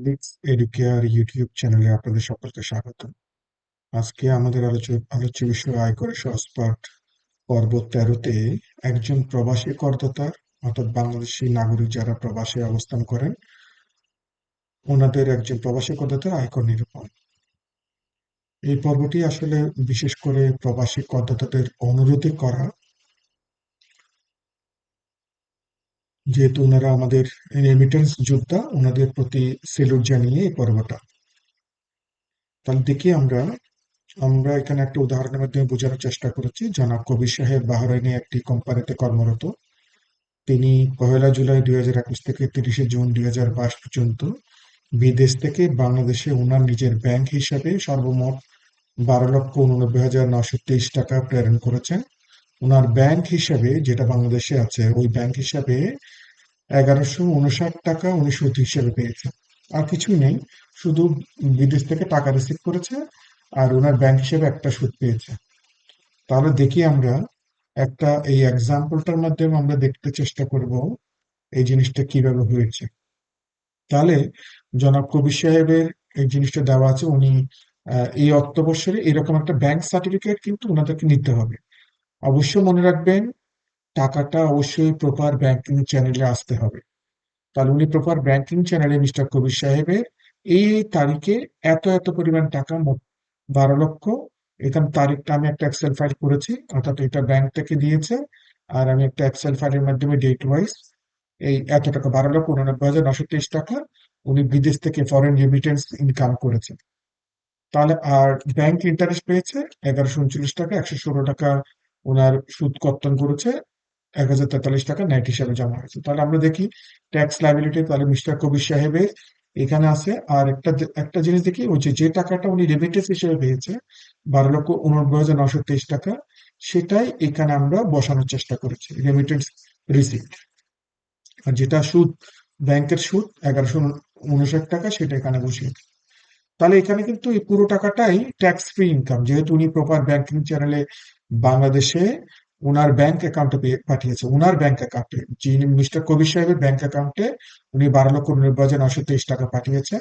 Service educare YouTube চ্যানেলে আপনাদের সকলকে স্বাগত। আজকে আমাদের আলোচ্য বিষয় আয়করের সহজপাঠ পর্ব 13-তে একজন প্রবাসী করদাতার অর্থাৎ বাংলাদেশী নাগরিক যারা প্রবাসে অবস্থান করেন ওনাদের একজন প্রবাসী করদাতার আয়কর নিরূপণ। এই পর্বটি আসলে বিশেষ করে প্রবাসী করদাতাদের অনুরোধে করা, যেহেতু ওনারা আমাদের রেমিটেন্স যোদ্ধা, ওনাদের প্রতি সেলুট জানিয়ে এই পর্বটা। তাহলে দেখি আমরা আমরা এখানে একটা উদাহরণের মাধ্যমে বোঝানোর চেষ্টা করেছি। জনাব কবির সাহেব বাহরাইনে একটি কোম্পানিতে কর্মরত। তিনি 1 জুলাই 2021 থেকে 30 জুন 2022 পর্যন্ত বিদেশ থেকে বাংলাদেশে ওনার নিজের ব্যাংক হিসাবে সর্বমোট 12,89,923 টাকা প্রেরণ করেছেন। ওনার ব্যাংক হিসাবে যেটা বাংলাদেশে আছে ওই ব্যাংক হিসাবে 1159 টাকা 19 হিসাবে পেয়েছে। আর কিছুই নেই, শুধু বিদেশ থেকে টাকা রিসিভ করেছে আর ওনার ব্যাংক হিসেবে একটা সুদ পেয়েছে। তাহলে দেখি আমরা এই এক্সাম্পলটার মাধ্যমে আমরা দেখতে চেষ্টা করব এই জিনিসটা কিভাবে হয়েছে। তাহলে জনাব কবির সাহেবের এই জিনিসটা দেওয়া আছে, উনি এই অর্থবর্ষে এরকম একটা ব্যাংক সার্টিফিকেট কিন্তু ওনাদেরকে নিতে হবে। অবশ্যই মনে রাখবেন, টাকাটা অবশ্যই প্রপার ব্যাংকিং চ্যানেলে আসতে হবে। তাহলে উনি প্রপার ব্যাংকিং চ্যানেলে মিস্টার কবির সাহেবের এই তারিখে এত এত পরিমাণ টাকা, মোট 12 লক্ষ, এখানে তারিখটা আমি একটা এক্সেল ফাইল করেছি, অর্থাৎ এটা ব্যাংক থেকে দিয়েছে আর আমি একটা এক্সেল ফাইলের মাধ্যমে ডেট ওয়াইজ এই এত টাকা 12,89,923 টাকা উনি বিদেশ থেকে ফরেন রেমিটেন্স ইনকাম করেছেন। তাহলে আর ব্যাংক ইন্টারেস্ট পেয়েছে 1139 টাকা, 116 টাকা ওনার সুদ কর্তন করেছে, 1,043 টাকা নেট হিসাবে জমা হয়েছে। তাহলে আমরা দেখি ট্যাক্স লাইবিলিটি, তাহলে মিস্টার কবির সাহেবের এখানে আছে। আর একটা জিনিস দেখি, ওই যে টাকাটা উনি রেমিটেন্স হিসেবে পেয়েছে 12,89,923 টাকা, সেটাই এখানে আমরা বসানোর চেষ্টা করেছি রেমিটেন্স রিসিপ্ট। আর যেটা সুদ, ব্যাংকের সুদ 1159 টাকা, সেটা এখানে বসিয়েছি। তাহলে এখানে কিন্তু এই পুরো টাকাটাই ট্যাক্স ফ্রি ইনকাম, যেহেতু উনি প্রপার ব্যাংকিং চ্যানেলে বাংলাদেশে ওনার ব্যাংক অ্যাকাউন্টে পাঠিয়েছে। ওনার ব্যাংক অ্যাকাউন্টে, যিনি মিস্টার কবির সাহেবের ব্যাংক অ্যাকাউন্টে উনি 12,90,923 টাকা পাঠিয়েছে।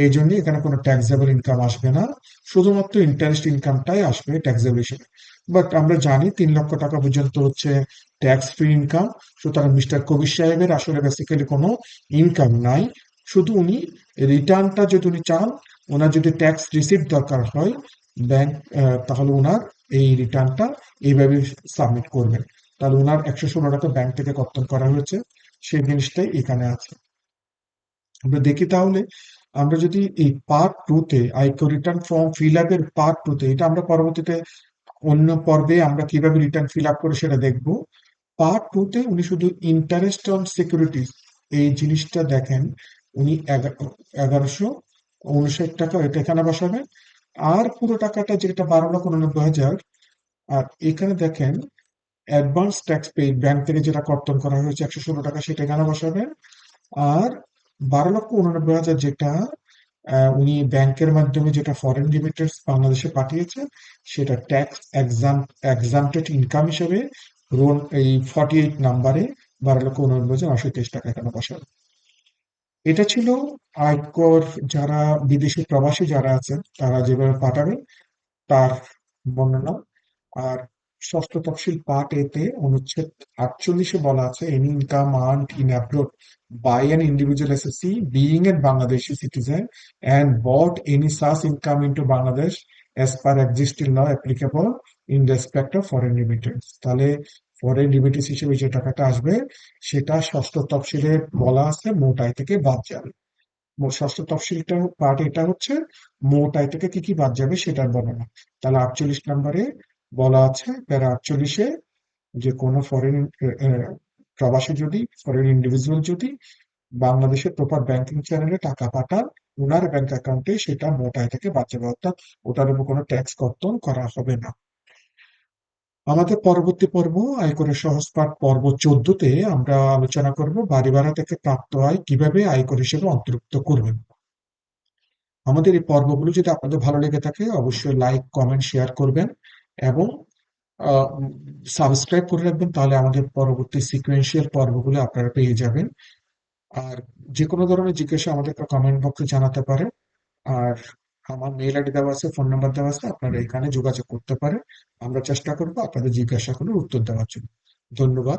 এই জন্য এখানে কোনো ট্যাক্সেবল ইনকাম আসবে না, শুধুমাত্র ইন্টারেস্ট ইনকামটাই আসবে ট্যাক্সেবল হিসেবে। বাট আমরা জানি 3 লক্ষ টাকা পর্যন্ত হচ্ছে ট্যাক্স ফ্রি ইনকাম। সুতরাং মিস্টার কবির সাহেবের আসলে বেসিক্যালি কোনো ইনকাম নাই। শুধু উনি রিটার্নটা যদি উনি চান, ওনার যদি ট্যাক্স রিসিপ্ট দরকার হয় ব্যাংক, তাহলে ওনার এই রিটার্নটা এইভাবে সাবমিট করবেন। তাহলে ওনার 116 টাকা ব্যাংক থেকে কর্তন করা হয়েছে, সেই জিনিসটাই এখানে আছে। আমরা দেখি তাহলে, আমরা যদি এই পার্ট 2-তে আয়কর রিটার্ন ফর্ম ফিল আপের পার্ট 2-তে, এটা আমরা পরবর্তীতে অন্য পর্বে আমরা কিভাবে রিটার্ন ফিল আপ করে সেটা দেখবো। পার্ট 2-তে উনি শুধু ইন্টারেস্ট অন সিকিউরিটিজ এই জিনিসটা দেখেন, উনি 1159 টাকা এটা এখানে বসাবেন। আর পুরো টাকাটা যেটা 12,89,000, আর এখানে দেখেন অ্যাডভান্স ট্যাক্স পেইড ব্যাংক থেকে যেটা কর্তন করা হয়েছে 116 টাকা, সেটা এখানে বসাবেন। আর 12,89,000 যেটা উনি ব্যাংকের মাধ্যমে যেটা ফরেন রেমিটেন্স বাংলাদেশে পাঠিয়েছে, সেটা ট্যাক্স এক্সাম্পটেড ইনকাম হিসেবে রোল এই 48 নাম্বারে 12,89,923 টাকা এখানে বসাবেন। এটা ছিল আয়কর, যারা বিদেশি প্রবাসী যারা আছেন তারা যেভাবে পাঠাবেন তার বর্ণনা। আর ষষ্ঠ তফসিল পার্ট এতে অনুচ্ছেদ 48-এ বলা আছে, any income earned in abroad by an individual SSC being a Bangladeshi citizen and brought any such income into Bangladesh as per existing law applicable in respect of foreign remittance. তাহলে ফরেন রিমিটেন্স হিসেবে যে টাকাটা আসবে সেটা ষষ্ঠ তফসিলে বলা আছে মোট আয় থেকে বাদ যাবে। ষষ্ঠ তফসিলটা পার্ট এটা হচ্ছে মোট আয় থেকে কি কি বাদ যাবে সেটার বর্ণনা। তাহলে 48 নম্বরে বলা আছে, প্যারা 48-এ, যে কোনো ফরেন প্রবাসী যদি, ফরেন ইন্ডিভিজুয়াল যদি বাংলাদেশের প্রপার ব্যাংকিং চ্যানেলে টাকা পাঠান ওনার ব্যাংক অ্যাকাউন্টে, সেটা মোট আয় থেকে বাদ যাবে, অর্থাৎ ওটার উপর কোনো ট্যাক্স কর্তন করা হবে না। আমাদের পরবর্তী পর্ব আয়করের সহজ পাঠ পর্ব 14-তে আমরা আলোচনা করব বাড়ি ভাড়া থেকে প্রাপ্ত আয় কিভাবে আয়কর হিসেবে অন্তর্ভুক্ত করবেন। আমাদের এই পর্বগুলো যদি আপনাদের ভালো লেগে থাকে অবশ্যই লাইক, কমেন্ট, শেয়ার করবেন এবং সাবস্ক্রাইব করে রাখবেন, তাহলে আমাদের পরবর্তী সিকোয়েন্সিয়াল পর্বগুলো আপনারা পেয়ে যাবেন। আর যে কোনো ধরনের জিজ্ঞাসা আমাদেরকে কমেন্ট বক্সে জানাতে পারে। আর আমার মেইল আইডি দেওয়া আছে, ফোন নাম্বার দেওয়া আছে, আপনারা এখানে যোগাযোগ করতে পারেন। আমরা চেষ্টা করবো আপনাদের জিজ্ঞাসাগুলোর উত্তর দেওয়ার জন্য। ধন্যবাদ।